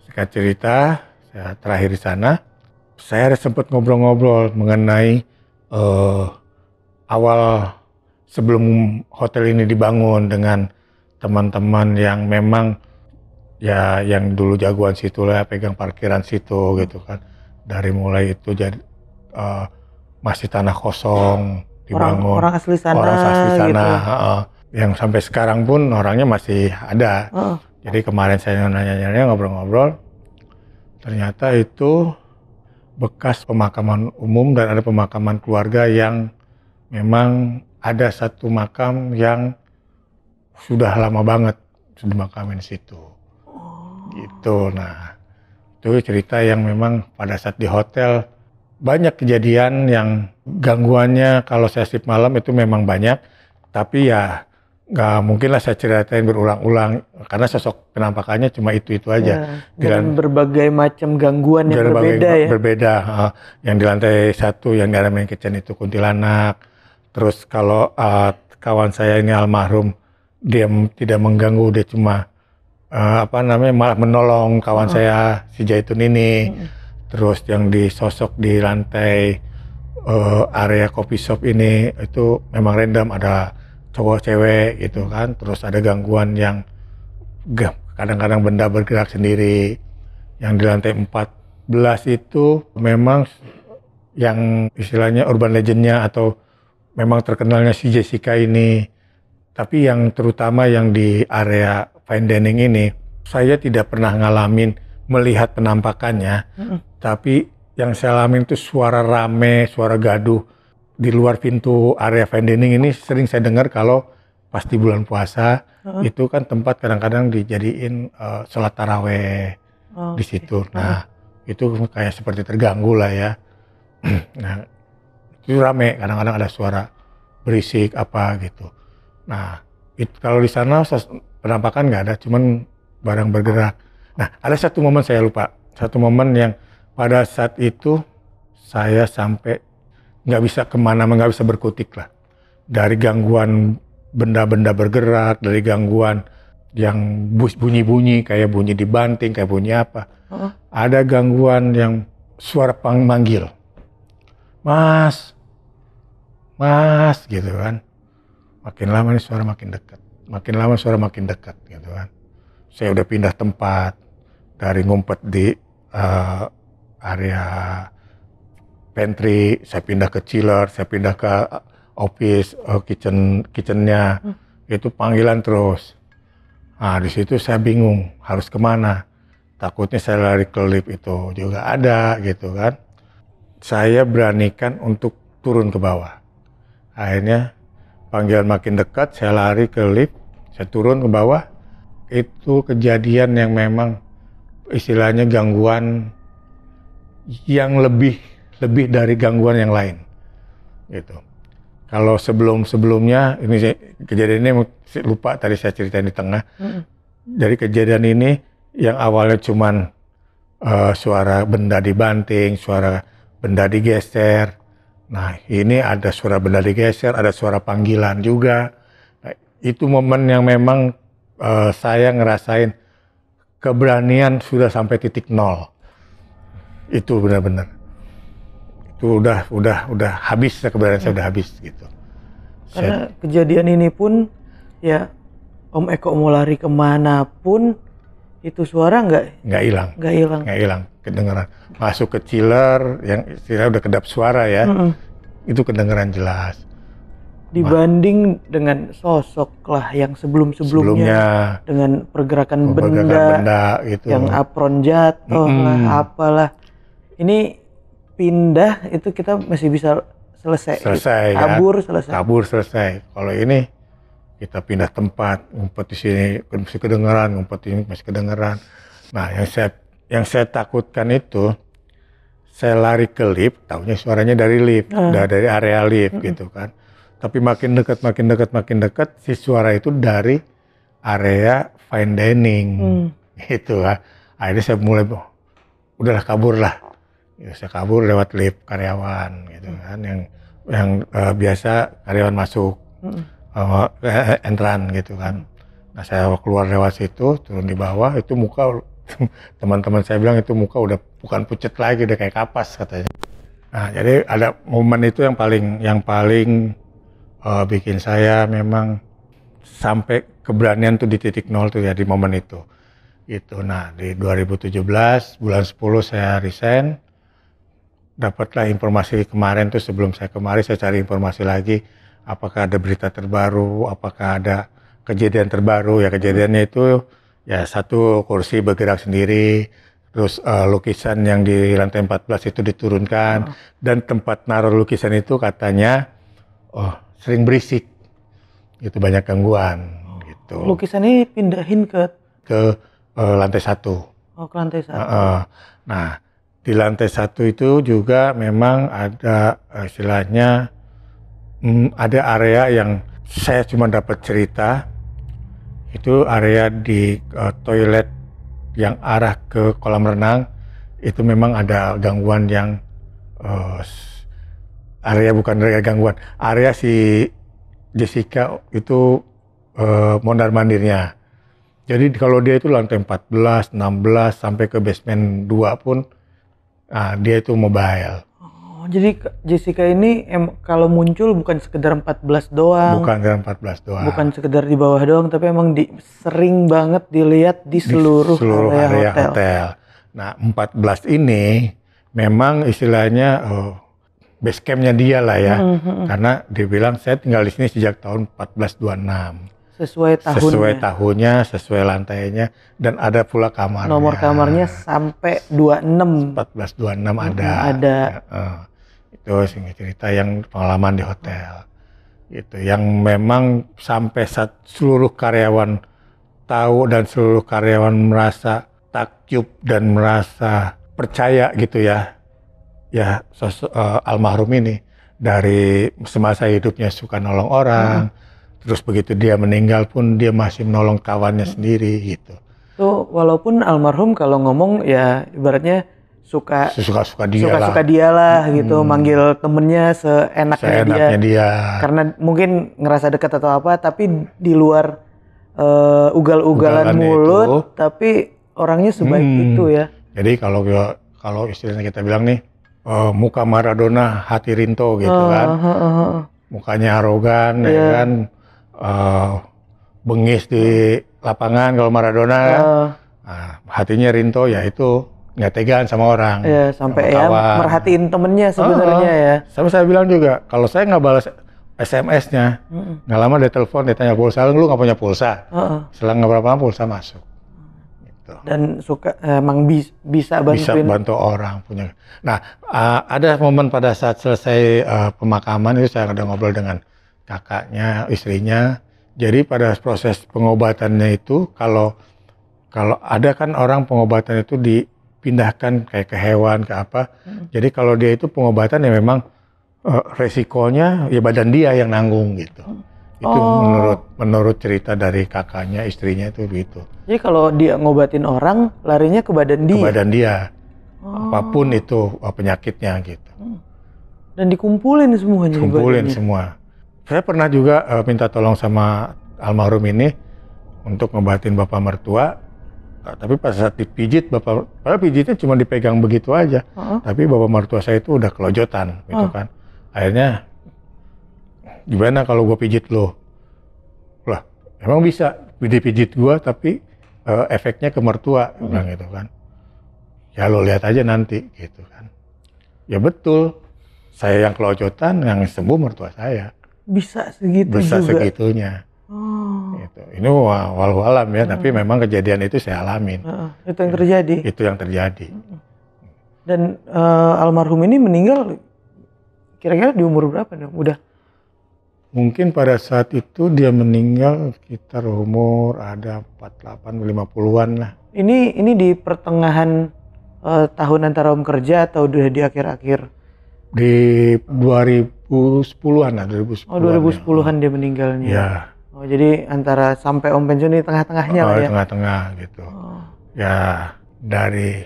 singkat cerita, saya terakhir di sana, saya sempat ngobrol-ngobrol mengenai awal sebelum hotel ini dibangun dengan teman-teman yang memang ya yang dulu jagoan situ lah, pegang parkiran situ gitu kan. Dari mulai itu jadi masih tanah kosong dibangun, orang asli sana, gitu. Yang sampai sekarang pun orangnya masih ada. Jadi kemarin saya nanya-nanya, ngobrol-ngobrol, ternyata itu bekas pemakaman umum dan ada pemakaman keluarga yang memang ada satu makam yang sudah lama banget sudah makamin situ. Gitu. Nah, itu cerita yang memang pada saat di hotel banyak kejadian yang gangguannya kalau saya shift malam itu memang banyak, tapi ya nggak mungkin lah saya ceritain berulang-ulang karena sosok penampakannya cuma itu aja. Dengan berbagai macam gangguan yang berbeda. Yang di lantai 1 yang di main kitchen itu kuntilanak. Terus kalau kawan saya ini almarhum, dia tidak mengganggu, dia cuma malah menolong kawan saya si Jaitun ini. Terus yang disosok di lantai area coffee shop ini itu memang random, ada cowok cewek gitu kan. Terus ada gangguan yang kadang-kadang benda bergerak sendiri. Yang di lantai 14 itu memang yang istilahnya urban legendnya atau memang terkenalnya si Jessica ini. Tapi yang terutama yang di area fine dining ini, saya tidak pernah ngalamin melihat penampakannya, tapi yang saya alamin itu suara rame, suara gaduh di luar pintu area fine dining ini sering saya dengar kalau pas di bulan puasa itu kan tempat kadang-kadang dijadiin sholat taraweh di situ. Nah itu kayak seperti terganggu lah ya. Nah itu rame, kadang-kadang ada suara berisik apa gitu. Nah itu kalau di sana penampakan nggak ada, cuman barang bergerak. Nah, ada satu momen saya lupa. Satu momen yang pada saat itu saya sampai nggak bisa kemana, nggak bisa berkutik lah. Dari gangguan benda-benda bergerak, dari gangguan yang bunyi-bunyi, kayak bunyi dibanting, kayak bunyi apa. Ada gangguan yang suara manggil. Mas, mas gitu kan. Makin lama nih suara makin dekat. Makin lama suara makin dekat gitu kan. Saya udah pindah tempat. Dari ngumpet di area pantry, saya pindah ke chiller, saya pindah ke office, kitchennya, itu panggilan terus. Nah di situ saya bingung harus kemana. Takutnya saya lari ke lift itu juga ada gitu kan. Saya beranikan untuk turun ke bawah. Akhirnya panggilan makin dekat, saya lari ke lift, saya turun ke bawah. Itu kejadian yang memang istilahnya gangguan yang lebih dari gangguan yang lain gitu. Kalau sebelumnya ini kejadian ini lupa tadi saya ceritain di tengah. Dari kejadian ini yang awalnya cuman suara benda dibanting, suara benda digeser. Nah ini ada suara benda digeser, ada suara panggilan juga. Nah, itu momen yang memang saya ngerasain keberanian sudah sampai titik nol. Itu benar-benar. Itu udah habis, keberanian saya udah habis gitu. Karena kejadian ini pun ya Om Eko mau lari kemana pun itu suara nggak hilang kedengeran. Masuk ke chiller yang istilahnya udah kedap suara ya, itu kedengeran jelas. Dibanding dengan sosok lah yang sebelumnya dengan pergerakan benda gitu. Yang apron jatuh lah apalah. Ini pindah itu kita masih bisa selesai kabur kan? Kabur selesai. Kalau ini kita pindah tempat, ngumpet di sini masih kedengeran, ngumpet ini masih kedengeran. Nah yang saya takutkan itu saya lari ke lift, taunya suaranya dari lift, dari area lift gitu kan. Tapi makin dekat si suara itu dari area fine dining gitu kan. Akhirnya saya mulai udahlah kabur lah. Ya, saya kabur lewat lift karyawan gitu kan yang biasa karyawan masuk entran gitu kan. Nah saya keluar lewat situ, turun di bawah, itu muka teman-teman saya bilang itu muka udah bukan pucet lagi, udah kayak kapas katanya. Nah jadi ada momen itu yang paling bikin saya memang sampai keberanian tuh di titik nol tuh ya di momen itu. Gitu. Nah di 2017 bulan 10 saya resign. Dapatlah informasi kemarin tuh sebelum saya kemari saya cari informasi lagi apakah ada berita terbaru, apakah ada kejadian terbaru. Ya kejadiannya itu ya satu kursi bergerak sendiri, terus lukisan yang di lantai 14 itu diturunkan dan tempat naruh lukisan itu katanya sering berisik, gitu banyak gangguan gitu. Lukisan ini pindahin ke lantai 1. Oh ke lantai 1. Nah di lantai 1 itu juga memang ada istilahnya ada area yang saya cuma dapat cerita itu area di toilet yang arah ke kolam renang itu memang ada gangguan yang area si Jessica itu mondar mandirnya. Jadi kalau dia itu lantai 14, 16 sampai ke basement 2 pun dia itu mobile. Oh, jadi Jessica ini kalau muncul bukan sekedar 14 doang. Bukan 14 doang. Bukan sekedar di bawah doang, tapi emang sering banget dilihat di seluruh area hotel. Nah 14 ini memang istilahnya base campnya dia lah ya. Karena dia bilang saya tinggal di sini sejak tahun 1426. Sesuai tahunnya, sesuai lantainya, dan ada pula kamarnya. Nomor kamarnya sampai 26. 1426 ada. Itu singkat cerita yang pengalaman di hotel. Itu yang memang sampai seluruh karyawan tahu dan seluruh karyawan merasa takjub dan merasa percaya gitu ya. Ya sosok almarhum ini dari semasa hidupnya suka nolong orang. Terus begitu dia meninggal pun dia masih menolong kawannya sendiri gitu. Tuh walaupun almarhum kalau ngomong ya ibaratnya suka dia lah gitu, manggil temennya seenaknya dia. Karena mungkin ngerasa dekat atau apa, tapi di luar ugal-ugalan mulut, tapi orangnya sebaik itu ya. Jadi kalau istilahnya kita bilang nih muka Maradona hati Rinto gitu kan. Mukanya arogan ya kan. Bengis di lapangan kalau Maradona kan. Hatinya Rinto ya itu nggak tegaan sama orang. Ya sampai ya merhatiin temennya sebenarnya ya. Sama saya bilang juga kalau saya nggak balas SMS-nya. Nggak lama dia telepon, dia tanya pulsa, lu nggak punya pulsa. Selang nggak berapa lama pulsa masuk. Gitu. Dan suka emang bisa bantuin. Bisa bantu orang punya. Nah, ada momen pada saat selesai pemakaman itu saya ada ngobrol dengan kakaknya, istrinya. Jadi pada proses pengobatannya itu kalau ada kan orang pengobatan itu dipindahkan kayak ke hewan ke apa. Jadi kalau dia itu pengobatan ya memang resikonya ya badan dia yang nanggung gitu. Itu menurut cerita dari kakaknya, istrinya itu gitu. Jadi kalau dia ngobatin orang, larinya ke badan dia? Ke badan dia. Apapun itu penyakitnya gitu. Dan dikumpulin semuanya? Dikumpulin semua. Saya pernah juga minta tolong sama almarhum ini untuk ngobatin bapak mertua. Tapi pas saat dipijit, padahal pijitnya cuma dipegang begitu aja. Tapi bapak mertua saya itu udah kelojotan gitu kan. Akhirnya, gimana kalau gue pijit lo? Lah, emang bisa dipijit gue tapi efeknya ke mertua, bilang gitu kan. Ya lo lihat aja nanti gitu kan. Ya betul, saya yang kelojotan, yang sembuh mertua saya. Bisa segitu bisa juga? Bisa segitunya. Gitu. Ini walau alam ya, tapi memang kejadian itu saya alamin. Itu yang terjadi? Itu yang terjadi. Dan almarhum ini meninggal kira-kira di umur berapa dong? Udah? Mungkin pada saat itu dia meninggal sekitar umur ada 48-50-an lah. Ini di pertengahan tahun antara Om kerja atau udah di akhir-akhir? Di 2010-an lah, 2010-an. Oh, 2010-an dia meninggalnya. Ya. Oh, jadi antara sampai Om pensiun di tengah-tengahnya lah ya? Tengah-tengah gitu. Ya, dari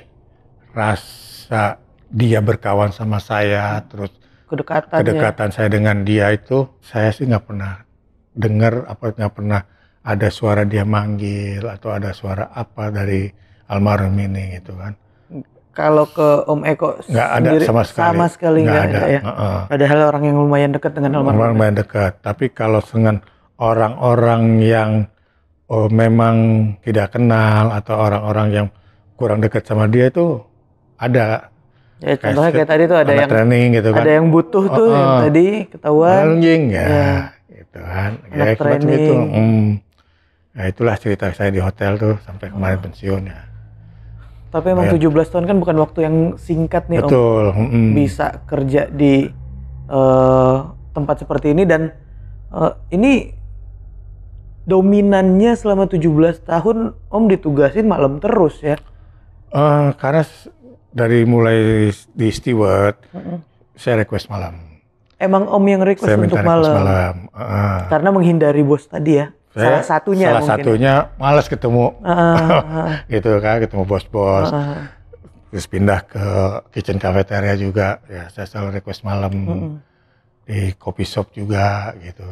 rasa dia berkawan sama saya, terus kedekatan saya dengan dia itu, saya sih nggak pernah dengar, nggak pernah ada suara dia manggil, atau ada suara apa dari almarhum ini gitu kan. Kalau ke Om Eko nggak ada sama sekali nggak ada ya. Padahal orang yang lumayan dekat dengan almarhum. Lumayan dekat. Tapi kalau dengan orang-orang yang memang tidak kenal atau orang-orang yang kurang dekat sama dia itu ada. Ya contohnya kayak tadi tuh ada yang training gitu kan. Ada yang butuh tuh yang tadi ketahuan. Anjing ya, gitu kan. Ya training. Itu. Nah itulah cerita saya di hotel tuh sampai kemarin pensiun ya. Tapi emang 17 tahun kan bukan waktu yang singkat nih. Betul. Om. Bisa kerja di tempat seperti ini dan ini dominannya selama 17 tahun Om ditugasin malam terus ya? Karena dari mulai di steward, saya request malam. Emang Om yang request saya untuk malam? Karena menghindari bos tadi ya? Salah satunya malas ketemu, gitu kan, ketemu bos-bos. Terus pindah ke kitchen cafeteria juga, ya saya selalu request malam. Di coffee shop juga gitu.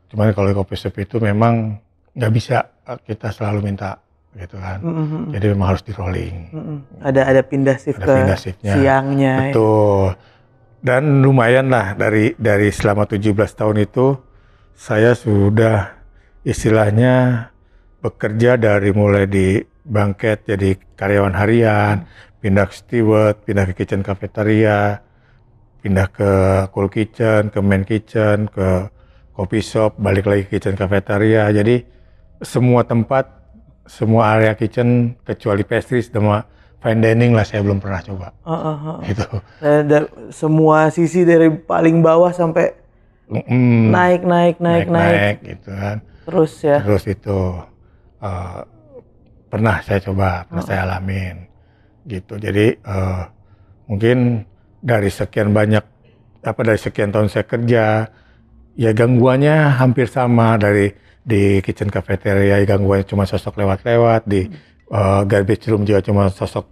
Cuman kalau di coffee shop itu memang nggak bisa kita selalu minta gitu kan. Jadi memang harus di rolling. Ada pindah shift ke siangnya. Betul. Dan lumayan lah dari selama 17 tahun itu saya sudah istilahnya bekerja dari mulai di bangket jadi karyawan harian, pindah ke steward, pindah ke kitchen cafeteria, pindah ke cool kitchen, ke main kitchen, ke coffee shop, balik lagi ke kitchen cafeteria. Jadi semua tempat, semua area kitchen kecuali pastry sama fine dining lah saya belum pernah coba. Gitu. Semua sisi dari paling bawah sampai naik gitu kan. Terus ya. Terus itu pernah saya coba, pernah saya alamin gitu. Jadi mungkin dari sekian tahun saya kerja, ya gangguannya hampir sama di kitchen cafeteria, gangguannya cuma sosok lewat-lewat, di garbage room juga cuma sosok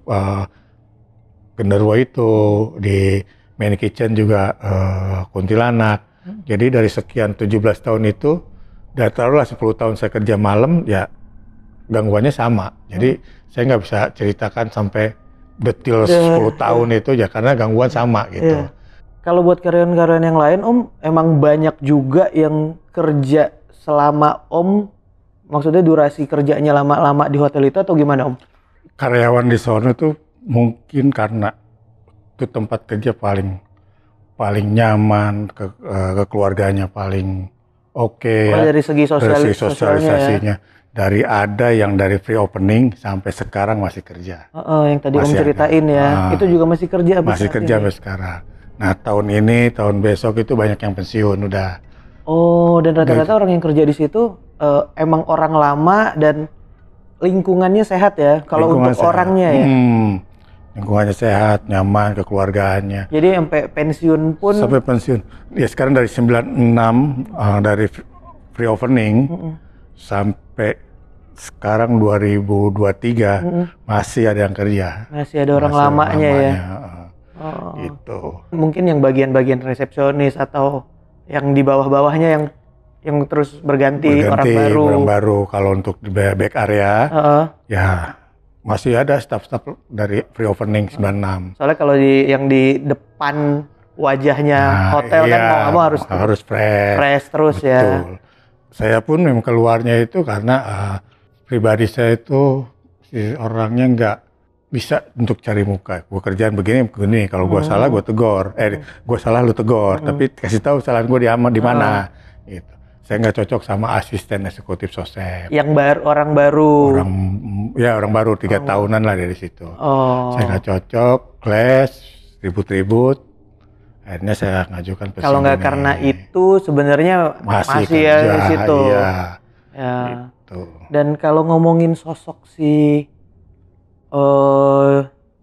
genderuwo itu, di main kitchen juga kuntilanak. Jadi dari sekian 17 tahun itu, taruhlah 10 tahun saya kerja malam, ya gangguannya sama. Jadi saya nggak bisa ceritakan sampai detail 10 tahun itu ya karena gangguan sama gitu. Kalau buat karyawan-karyawan yang lain, Om, emang banyak juga yang kerja selama Om, maksudnya durasi kerjanya lama-lama di hotel itu atau gimana, Om? Karyawan di sono itu mungkin karena itu tempat kerja paling paling nyaman, ke keluarganya paling oke ya. Dari segi sosialisasinya. Ya. Dari ada yang dari free opening sampai sekarang masih kerja. Yang tadi Om ceritain ya, itu juga masih kerja. Masih kerja sampai sekarang. Nah tahun ini, tahun besok itu banyak yang pensiun udah. Oh, dan rata-rata orang yang kerja di situ emang orang lama dan lingkungannya sehat ya. Kalau untuk sehat. Orangnya ya. Lingkungannya sehat, nyaman, kekeluargaannya. Jadi sampai pensiun pun. Sampai pensiun. Ya sekarang dari 96 dari free opening. Sampai sekarang 2023 masih ada yang kerja. Masih ada orang lamanya ya. Itu. Mungkin yang bagian-bagian resepsionis atau yang di bawah-bawahnya yang terus berganti orang baru. Kalau untuk di back area ya masih ada staff-staff dari free opening 96. Soalnya kalau yang di depan wajahnya hotel kan mau nggak mau harus fresh terus. Betul. Ya. Saya pun memang keluarnya itu karena pribadi saya itu orangnya nggak bisa untuk cari muka. Gue kerjaan begini, kalau gue salah gue tegur. Gue salah lu tegur. Tapi kasih tahu kesalahan gue di mana. Gitu. Saya nggak cocok sama asisten eksekutif sosep. Yang orang baru. Orang baru 3 tahunan lah dari situ. Saya nggak cocok, clash, ribut-ribut. Akhirnya saya ngajukan pesan. Kalau nggak karena itu sebenarnya masih ya di situ. Iya. Ya. Gitu. Dan kalau ngomongin sosok si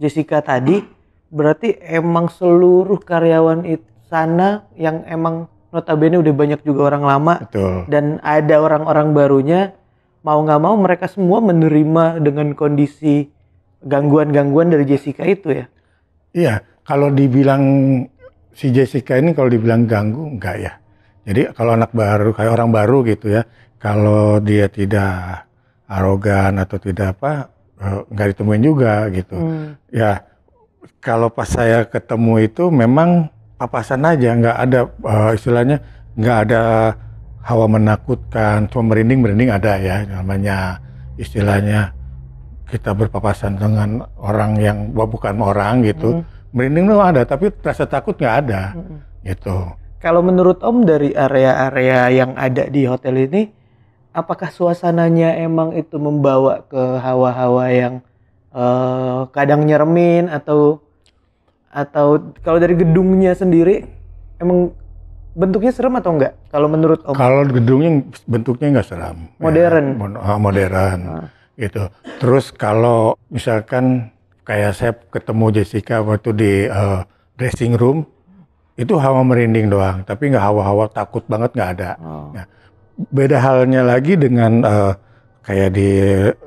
Jessica tadi, berarti emang seluruh karyawan itu sana yang emang notabene udah banyak juga orang lama. Betul. Dan ada orang-orang barunya, mau nggak mau mereka semua menerima dengan kondisi gangguan-gangguan dari Jessica itu ya. Iya, kalau dibilang si Jessica ini kalau dibilang ganggu, enggak ya. Jadi kalau anak baru, kayak orang baru gitu ya, kalau dia tidak arogan atau tidak enggak ditemuin juga gitu. Ya, kalau pas saya ketemu itu memang papasan aja, enggak ada istilahnya, enggak ada hawa menakutkan, cuma merinding ada ya, namanya istilahnya kita berpapasan dengan orang yang bukan orang gitu. Merinding tuh ada, tapi rasa takut nggak ada, gitu. Kalau menurut Om dari area-area yang ada di hotel ini, apakah suasananya emang itu membawa ke hawa-hawa yang kadang nyeremin atau kalau dari gedungnya sendiri emang bentuknya serem atau enggak? Kalau menurut Om? Kalau gedungnya bentuknya nggak serem. Modern. Ya, modern, gitu. Terus kalau misalkan kayak saya ketemu Jessica waktu di dressing room, itu hawa merinding doang, tapi nggak hawa-hawa takut banget nggak ada. Nah, beda halnya lagi dengan kayak di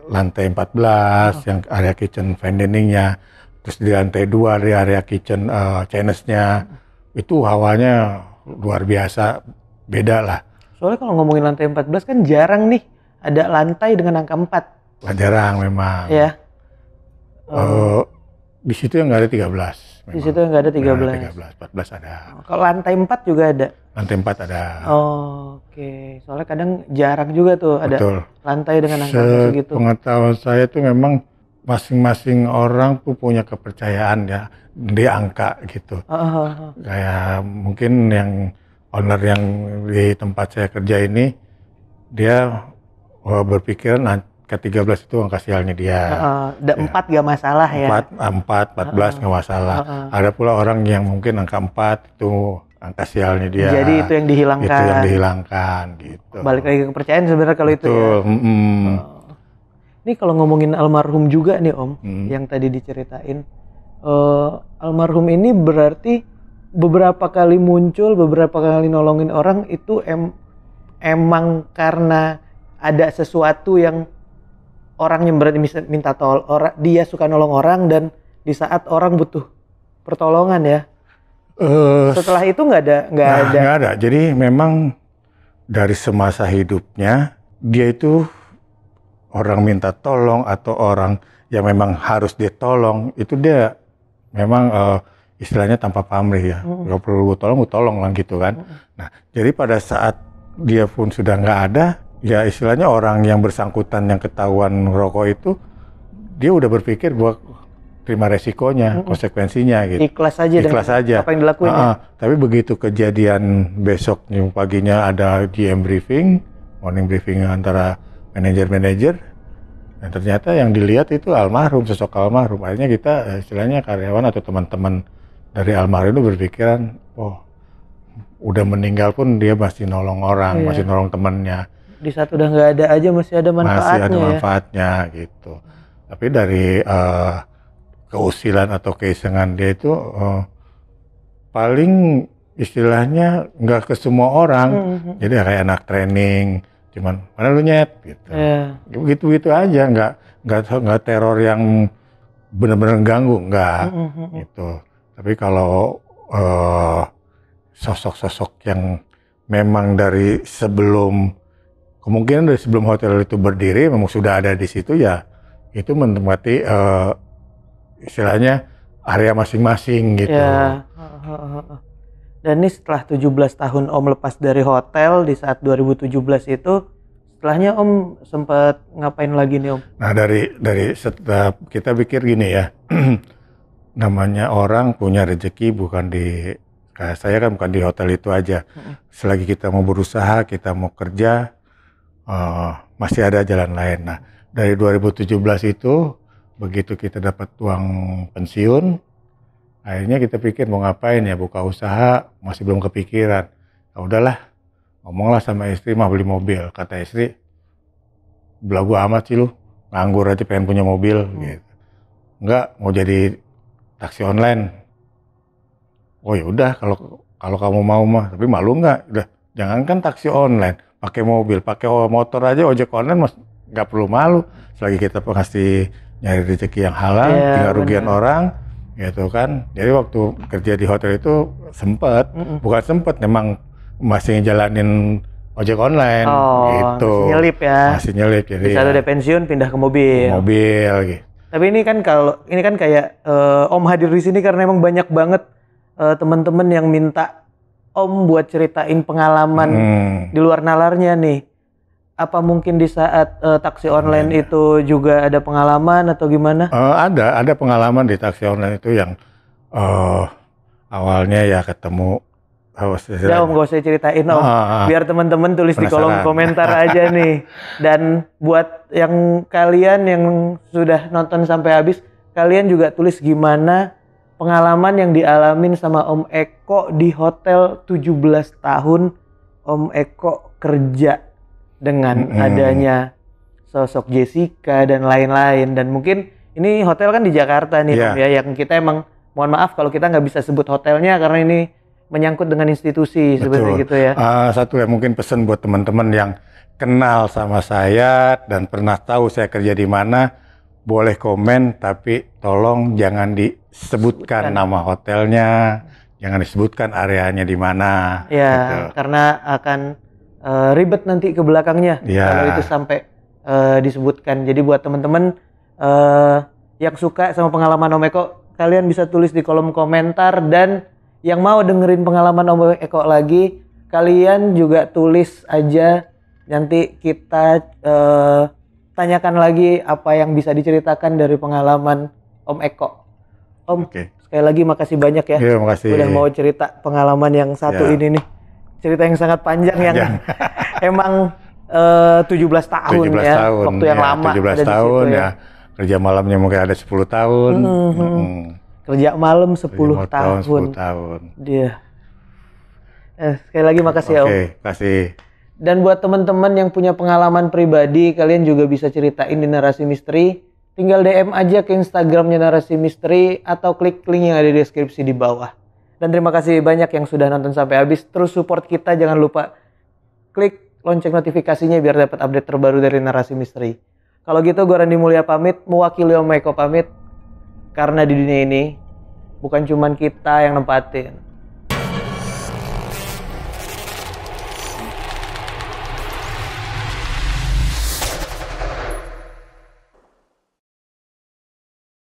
lantai 14 yang area kitchen fine dining-nya, terus di lantai 2 di area kitchen Chinese-nya, itu hawanya luar biasa, beda lah. Soalnya kalau ngomongin lantai 14 kan jarang nih ada lantai dengan angka 4. Jarang memang. Ya. Di situ yang nggak ada 13. Memang. Di situ yang nggak ada 14 ada. Kalau lantai 4 juga ada? Lantai 4 ada. Oke. Soalnya kadang jarang juga tuh ada lantai dengan angka segitu. Pengetahuan saya tuh memang masing-masing orang tuh punya kepercayaan ya di angka gitu. Kayak mungkin yang owner yang di tempat saya kerja ini, dia berpikir ke-13 itu angka sialnya dia. 4 gak masalah ya? 14 gak masalah. Ada pula orang yang mungkin angka 4 itu angka sialnya dia. Jadi itu yang dihilangkan. Itu yang dihilangkan gitu. Balik lagi ke kepercayaan sebenarnya kalau itu ya. Ini kalau ngomongin almarhum juga nih Om, yang tadi diceritain. Almarhum ini berarti beberapa kali muncul, beberapa kali nolongin orang itu emang karena ada sesuatu yang orang yang berani minta tolong, dia suka nolong orang dan di saat orang butuh pertolongan ya. Setelah itu nggak ada. Jadi memang dari semasa hidupnya dia itu orang minta tolong atau orang yang memang harus ditolong itu dia memang istilahnya tanpa pamrih ya. Kalau perlu gue tolong lah gitu kan. Nah jadi pada saat dia pun sudah nggak ada, ya istilahnya orang yang bersangkutan yang ketahuan rokok itu, dia udah berpikir gua terima resikonya, konsekuensinya gitu. Ikhlas aja. Ikhlas aja. Apa yang dilakuin ya? Tapi begitu kejadian besoknya paginya ada GM briefing, morning briefing antara manajer-manajer, dan ternyata yang dilihat itu almarhum, sosok almarhum. Akhirnya kita istilahnya karyawan atau teman-teman dari almarhum itu berpikiran, oh udah meninggal pun dia masih nolong orang, masih nolong temannya. Di saat udah nggak ada aja masih ada manfaatnya. Masih ada manfaatnya gitu. Tapi dari keusilan atau keisengan dia itu paling istilahnya nggak ke semua orang. Jadi kayak anak training, cuman mana lu nyet gitu. Gitu aja, nggak teror yang benar-benar ganggu, nggak gitu. Tapi kalau sosok-sosok yang memang dari sebelum, kemungkinan dari sebelum hotel itu berdiri memang sudah ada di situ, ya itu menempati istilahnya area masing-masing gitu. Ya. Dan ini setelah 17 tahun Om lepas dari hotel di saat 2017 itu, setelahnya Om sempat ngapain lagi nih Om? Nah dari setelah kita pikir gini ya, namanya orang punya rezeki bukan di, kayak saya kan bukan di hotel itu aja. Selagi kita mau berusaha, kita mau kerja, masih ada jalan lain. Nah dari 2017 itu, begitu kita dapat uang pensiun, akhirnya kita pikir mau ngapain ya, buka usaha, masih belum kepikiran. Ya udahlah, ngomonglah sama istri, mah beli mobil. Kata istri, belagu amat sih lu, nganggur aja pengen punya mobil gitu. Enggak, mau jadi taksi online. Oh ya udah, kalau kamu mau mah, tapi malu nggak? Udah, jangankan taksi online, pakai mobil, pakai motor aja ojek online mas, nggak perlu malu. Selagi kita pasti nyari rezeki yang halal, tinggal rugian orang, gitu kan. Jadi waktu kerja di hotel itu bukan sempet, memang masih ngejalanin ojek online, gitu. Masih nyelip ya. Masih nyelip, jadi. Bisa udah pensiun pindah ke mobil. Mobil, gitu. Tapi ini kan kayak Om hadir di sini karena emang banyak banget teman-teman yang minta Om buat ceritain pengalaman di luar nalarnya nih. Apa mungkin di saat taksi online itu juga ada pengalaman atau gimana? Ada pengalaman di taksi online itu yang awalnya ya ketemu. Udah Om, gak usah ceritain Om, biar teman-teman tulis di kolom komentar aja nih. Dan buat yang kalian yang sudah nonton sampai habis, kalian juga tulis gimana pengalaman yang dialamin sama Om Eko di hotel 17 tahun Om Eko kerja dengan adanya sosok Jessica dan lain-lain. Dan mungkin ini hotel kan di Jakarta nih Om ya, yang kita emang mohon maaf kalau kita nggak bisa sebut hotelnya karena ini menyangkut dengan institusi seperti gitu ya. Satu ya, mungkin pesan buat teman-teman yang kenal sama saya dan pernah tahu saya kerja di mana, boleh komen tapi tolong jangan disebutkan nama hotelnya, jangan disebutkan areanya di mana. Ya, gitu. Karena akan ribet nanti ke belakangnya kalau itu sampai disebutkan. Jadi buat teman-teman yang suka sama pengalaman Om Eko, kalian bisa tulis di kolom komentar, dan yang mau dengerin pengalaman Om Eko lagi, kalian juga tulis aja, nanti kita tanyakan lagi apa yang bisa diceritakan dari pengalaman Om Eko. Om, sekali lagi makasih banyak ya. Iya, makasih. Udah mau cerita pengalaman yang satu ini nih. Cerita yang sangat panjang yang emang 17 tahun ya. Waktu yang lama. 17 tahun ya. Kerja malamnya mungkin ada 10 tahun. Kerja malam 10 tahun. 10 tahun. Dia. Sekali lagi makasih ya Om. Kasih. Dan buat teman-teman yang punya pengalaman pribadi, kalian juga bisa ceritain di Narasi Misteri. Tinggal DM aja ke Instagramnya Narasi Misteri atau klik link yang ada di deskripsi di bawah. Dan terima kasih banyak yang sudah nonton sampai habis. Terus support kita, jangan lupa klik lonceng notifikasinya biar dapat update terbaru dari Narasi Misteri. Kalau gitu gue Randy Mulya pamit, mewakili Om Eko pamit. Karena di dunia ini bukan cuman kita yang nempatin,